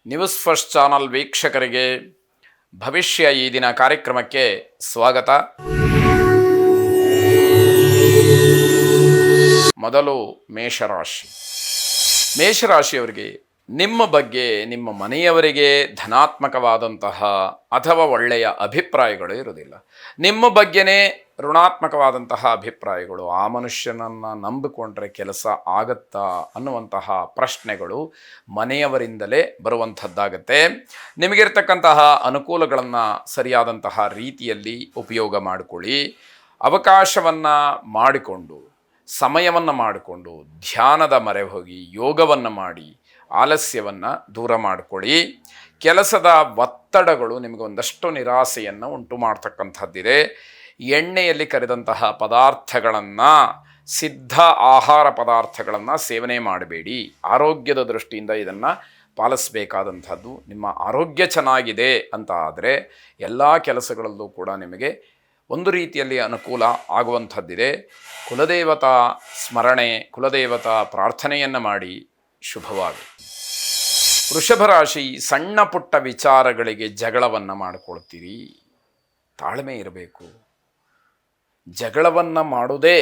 News first channel ವೀಕ್ಷಕರಿಗೆ ಭವಿಷ್ಯ ಈ ದಿನ ಕಾರ್ಯಕ್ರಮಕ್ಕೆ ಸ್ವಾಗತ. ಮೊದಲು ಮೇಷರಾಶಿಯವರಿಗೆ ನಿಮ್ಮ ಬಗ್ಗೆ ನಿಮ್ಮ ಮನೆಯವರಿಗೆ ಧನಾತ್ಮಕವಾದಂತಹ ಅಥವಾ ಒಳ್ಳೆಯ ಅಭಿಪ್ರಾಯಗಳು ಇರುವುದಿಲ್ಲ. ನಿಮ್ಮ ಬಗ್ಗೆನೇ ಋಣಾತ್ಮಕವಾದಂತಹ ಅಭಿಪ್ರಾಯಗಳು. ಆ ಮನುಷ್ಯನನ್ನು ನಂಬಿಕೊಂಡ್ರೆ ಕೆಲಸ ಆಗತ್ತಾ ಅನ್ನುವಂತಹ ಪ್ರಶ್ನೆಗಳು ಮನೆಯವರಿಂದಲೇ ಬರುವಂಥದ್ದಾಗತ್ತೆ. ನಿಮಗಿರ್ತಕ್ಕಂತಹ ಅನುಕೂಲಗಳನ್ನು ಸರಿಯಾದಂತಹ ರೀತಿಯಲ್ಲಿ ಉಪಯೋಗ ಮಾಡಿಕೊಳ್ಳಿ. ಅವಕಾಶವನ್ನು ಮಾಡಿಕೊಂಡು, ಸಮಯವನ್ನು ಮಾಡಿಕೊಂಡು ಧ್ಯಾನದ ಮೊರೆ ಹೋಗಿ ಯೋಗವನ್ನು ಮಾಡಿ ಆಲಸ್ಯವನ್ನು ದೂರ ಮಾಡಿಕೊಳ್ಳಿ. ಕೆಲಸದ ಒತ್ತಡಗಳು ನಿಮಗೆ ಒಂದಷ್ಟು ನಿರಾಸೆಯನ್ನು ಉಂಟು ಮಾಡ್ತಕ್ಕಂಥದ್ದಿದೆ. ಎಣ್ಣೆಯಲ್ಲಿ ಕರೆದಂತಹ ಪದಾರ್ಥಗಳನ್ನು, ಸಿದ್ಧ ಆಹಾರ ಪದಾರ್ಥಗಳನ್ನು ಸೇವನೆ ಮಾಡಬೇಡಿ. ಆರೋಗ್ಯದ ದೃಷ್ಟಿಯಿಂದ ಇದನ್ನು ಪಾಲಿಸಬೇಕಾದಂಥದ್ದು. ನಿಮ್ಮ ಆರೋಗ್ಯ ಚೆನ್ನಾಗಿದೆ ಅಂತ ಆದರೆ ಎಲ್ಲ ಕೆಲಸಗಳಲ್ಲೂ ಕೂಡ ನಿಮಗೆ ಒಂದು ರೀತಿಯಲ್ಲಿ ಅನುಕೂಲ ಆಗುವಂಥದ್ದಿದೆ. ಕುಲದೇವತಾ ಸ್ಮರಣೆ, ಕುಲದೇವತಾ ಪ್ರಾರ್ಥನೆಯನ್ನು ಮಾಡಿ ಶುಭವಾಗಿ. ವೃಷಭ ರಾಶಿ, ಸಣ್ಣ ಪುಟ್ಟ ವಿಚಾರಗಳಿಗೆ ಜಗಳವನ್ನು ಮಾಡಿಕೊಳ್ತೀರಿ. ತಾಳ್ಮೆ ಇರಬೇಕು. ಜಗಳವನ್ನು ಮಾಡೋದೇ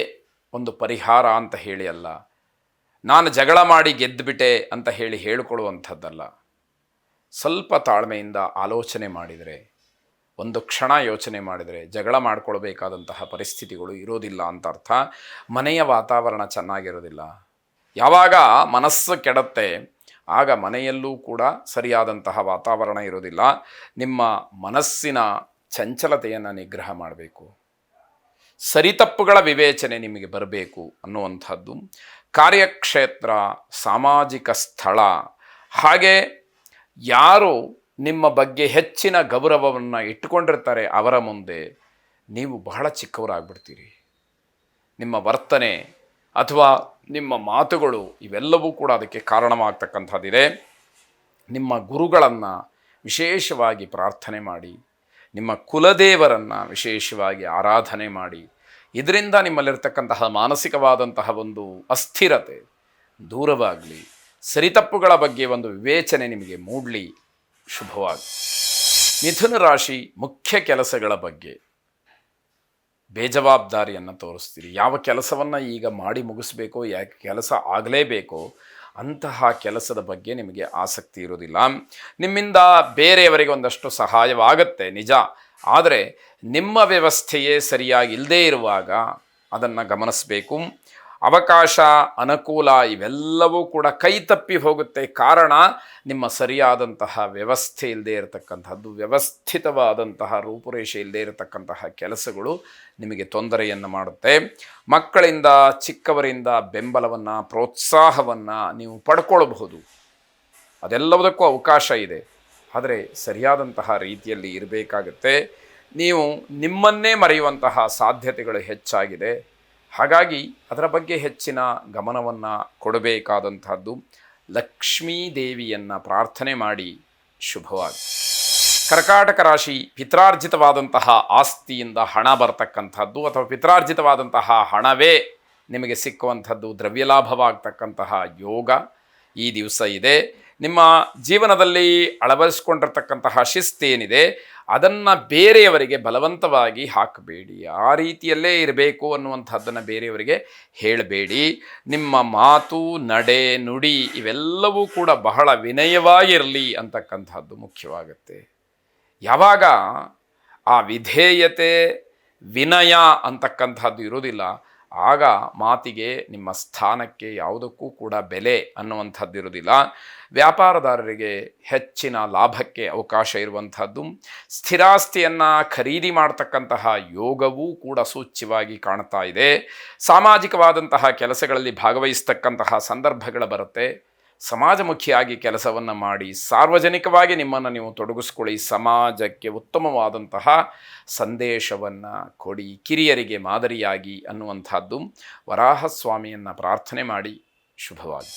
ಒಂದು ಪರಿಹಾರ ಅಂತ ಹೇಳಿ ಅಲ್ಲ, ನಾನು ಜಗಳ ಮಾಡಿ ಗೆದ್ದುಬಿಟ್ಟೆ ಅಂತ ಹೇಳಿಕೊಳ್ಳುವಂಥದ್ದಲ್ಲ. ಸ್ವಲ್ಪ ತಾಳ್ಮೆಯಿಂದ ಆಲೋಚನೆ ಮಾಡಿದರೆ, ಒಂದು ಕ್ಷಣ ಯೋಚನೆ ಮಾಡಿದರೆ ಜಗಳ ಮಾಡಿಕೊಳ್ಬೇಕಾದಂತಹ ಪರಿಸ್ಥಿತಿಗಳು ಇರೋದಿಲ್ಲ ಅಂತ ಅರ್ಥ. ಮನೆಯ ವಾತಾವರಣ ಚೆನ್ನಾಗಿರೋದಿಲ್ಲ. ಯಾವಾಗ ಮನಸ್ಸು ಕೆಡುತ್ತೆ ಆಗ ಮನೆಯಲ್ಲೂ ಕೂಡ ಸರಿಯಾದಂತಹ ವಾತಾವರಣ ಇರೋದಿಲ್ಲ. ನಿಮ್ಮ ಮನಸ್ಸಿನ ಚಂಚಲತೆಯನ್ನು ನಿಗ್ರಹ ಮಾಡಬೇಕು. ಸರಿತಪ್ಪುಗಳ ವಿವೇಚನೆ ನಿಮಗೆ ಬರಬೇಕು ಅನ್ನುವಂಥದ್ದು. ಕಾರ್ಯಕ್ಷೇತ್ರ, ಸಾಮಾಜಿಕ ಸ್ಥಳ, ಹಾಗೆ ಯಾರು ನಿಮ್ಮ ಬಗ್ಗೆ ಹೆಚ್ಚಿನ ಗೌರವವನ್ನು ಇಟ್ಟುಕೊಂಡಿರ್ತಾರೆ ಅವರ ಮುಂದೆ ನೀವು ಬಹಳ ಚಿಕ್ಕವರಾಗ್ಬಿಡ್ತೀರಿ. ನಿಮ್ಮ ವರ್ತನೆ ಅಥವಾ ನಿಮ್ಮ ಮಾತುಗಳು ಇವೆಲ್ಲವೂ ಕೂಡ ಅದಕ್ಕೆ ಕಾರಣವಾಗ್ತಕ್ಕಂಥದ್ದಿದೆ. ನಿಮ್ಮ ಗುರುಗಳನ್ನು ವಿಶೇಷವಾಗಿ ಪ್ರಾರ್ಥನೆ ಮಾಡಿ, ನಿಮ್ಮ ಕುಲದೇವರನ್ನು ವಿಶೇಷವಾಗಿ ಆರಾಧನೆ ಮಾಡಿ. ಇದರಿಂದ ನಿಮ್ಮಲ್ಲಿರ್ತಕ್ಕಂತಹ ಮಾನಸಿಕವಾದಂತಹ ಒಂದು ಅಸ್ಥಿರತೆ ದೂರವಾಗಲಿ. ಸರಿತಪ್ಪುಗಳ ಬಗ್ಗೆ ಒಂದು ವಿವೇಚನೆ ನಿಮಗೆ ಮೂಡಲಿ. ಶುಭವಾಗಿ. ಮಿಥುನ ರಾಶಿ, ಮುಖ್ಯ ಕೆಲಸಗಳ ಬಗ್ಗೆ ಬೇಜವಾಬ್ದಾರಿಯನ್ನು ತೋರಿಸ್ತೀರಿ. ಯಾವ ಕೆಲಸವನ್ನು ಈಗ ಮಾಡಿ ಮುಗಿಸ್ಬೇಕೋ, ಯಾಕೆ ಕೆಲಸ ಆಗಲೇಬೇಕೋ ಅಂತಹ ಕೆಲಸದ ಬಗ್ಗೆ ನಿಮಗೆ ಆಸಕ್ತಿ ಇರೋದಿಲ್ಲ. ನಿಮ್ಮಿಂದ ಬೇರೆಯವರಿಗೆ ಒಂದಷ್ಟು ಸಹಾಯವಾಗತ್ತೆ ನಿಜ, ಆದರೆ ನಿಮ್ಮ ವ್ಯವಸ್ಥೆಯೇ ಸರಿಯಾಗಿ ಇಲ್ಲದೇ ಇರುವಾಗ ಅದನ್ನು ಗಮನಿಸಬೇಕು. ಅವಕಾಶ, ಅನುಕೂಲ ಇವೆಲ್ಲವೂ ಕೂಡ ಕೈ ತಪ್ಪಿ ಹೋಗುತ್ತೆ. ಕಾರಣ ನಿಮ್ಮ ಸರಿಯಾದಂತಹ ವ್ಯವಸ್ಥೆ ಇಲ್ಲದೆ ಇರತಕ್ಕಂಥದ್ದು. ವ್ಯವಸ್ಥಿತವಾದಂತಹ ರೂಪುರೇಷೆ ಇಲ್ಲದೆ ಇರತಕ್ಕಂತಹ ಕೆಲಸಗಳು ನಿಮಗೆ ತೊಂದರೆಯನ್ನು ಮಾಡುತ್ತೆ. ಮಕ್ಕಳಿಂದ, ಚಿಕ್ಕವರಿಂದ ಬೆಂಬಲವನ್ನು, ಪ್ರೋತ್ಸಾಹವನ್ನು ನೀವು ಪಡ್ಕೊಳ್ಬಹುದು. ಅದೆಲ್ಲದಕ್ಕೂ ಅವಕಾಶ ಇದೆ, ಆದರೆ ಸರಿಯಾದಂತಹ ರೀತಿಯಲ್ಲಿ ಇರಬೇಕಾಗತ್ತೆ. ನೀವು ನಿಮ್ಮನ್ನೇ ಮರೆಯುವಂತಹ ಸಾಧ್ಯತೆಗಳು ಹೆಚ್ಚಾಗಿದೆ. ಹಾಗಾಗಿ ಅದರ ಬಗ್ಗೆ ಹೆಚ್ಚಿನ ಗಮನವನ್ನು ಕೊಡಬೇಕಾದಂಥದ್ದು. ಲಕ್ಷ್ಮೀ ದೇವಿಯನ್ನು ಪ್ರಾರ್ಥನೆ ಮಾಡಿ ಶುಭವಾಗಿ. ಕರ್ಕಾಟಕ ರಾಶಿ, ಪಿತ್ರಾರ್ಜಿತವಾದಂತಹ ಆಸ್ತಿಯಿಂದ ಹಣ ಬರ್ತಕ್ಕಂಥದ್ದು ಅಥವಾ ಪಿತ್ರಾರ್ಜಿತವಾದಂತಹ ಹಣವೇ ನಿಮಗೆ ಸಿಕ್ಕುವಂಥದ್ದು, ದ್ರವ್ಯಲಾಭವಾಗ್ತಕ್ಕಂತಹ ಯೋಗ ಈ ದಿವಸ ಇದೆ. ನಿಮ್ಮ ಜೀವನದಲ್ಲಿ ಅಳವಡಿಸ್ಕೊಂಡಿರ್ತಕ್ಕಂತಹ ಶಿಸ್ತೇನಿದೆ ಅದನ್ನು ಬೇರೆಯವರಿಗೆ ಬಲವಂತವಾಗಿ ಹಾಕಬೇಡಿ. ಆ ರೀತಿಯಲ್ಲೇ ಇರಬೇಕು ಅನ್ನುವಂಥದ್ದನ್ನು ಬೇರೆಯವರಿಗೆ ಹೇಳಬೇಡಿ. ನಿಮ್ಮ ಮಾತು, ನಡೆ, ನುಡಿ ಇವೆಲ್ಲವೂ ಕೂಡ ಬಹಳ ವಿನಯವಾಗಿರಲಿ ಅಂತಕ್ಕಂಥದ್ದು ಮುಖ್ಯವಾಗುತ್ತೆ. ಯಾವಾಗ ಆ ವಿಧೇಯತೆ, ವಿನಯ ಅಂತಕ್ಕಂಥದ್ದು ಇರೋದಿಲ್ಲ ಆಗ ಮಾತಿಗೆ, ನಿಮ್ಮ ಸ್ಥಾನಕ್ಕೆ ಯಾವುದಕ್ಕೂ ಕೂಡ ಬೆಲೆ ಅನ್ನುವಂಥದ್ದು ಇರೋದಿಲ್ಲ. ವ್ಯಾಪಾರದಾರರಿಗೆ ಹೆಚ್ಚಿನ ಲಾಭಕ್ಕೆ ಅವಕಾಶ ಇರುವಂಥದ್ದು. ಸ್ಥಿರಾಸ್ತಿಯನ್ನು ಖರೀದಿ ಮಾಡ್ತಕ್ಕಂತಹ ಯೋಗವೂ ಕೂಡ ಸೂಚ್ಯವಾಗಿ ಕಾಣ್ತಾ ಇದೆ. ಸಾಮಾಜಿಕವಾದಂತಹ ಕೆಲಸಗಳಲ್ಲಿ ಭಾಗವಹಿಸ್ತಕ್ಕಂತಹ ಸಂದರ್ಭಗಳು ಬರುತ್ತೆ. ಸಮಾಜಮುಖಿಯಾಗಿ ಕೆಲಸವನ್ನು ಮಾಡಿ ಸಾರ್ವಜನಿಕವಾಗಿ ನಿಮ್ಮನ್ನು ನೀವು ತೊಡಗಿಸ್ಕೊಳ್ಳಿ. ಸಮಾಜಕ್ಕೆ ಉತ್ತಮವಾದಂತಹ ಸಂದೇಶವನ್ನು ಕೊಡಿ, ಕಿರಿಯರಿಗೆ ಮಾದರಿಯಾಗಿ ಅನ್ನುವಂಥದ್ದು. ವರಾಹಸ್ವಾಮಿಯನ್ನು ಪ್ರಾರ್ಥನೆ ಮಾಡಿ ಶುಭವಾಗಿ.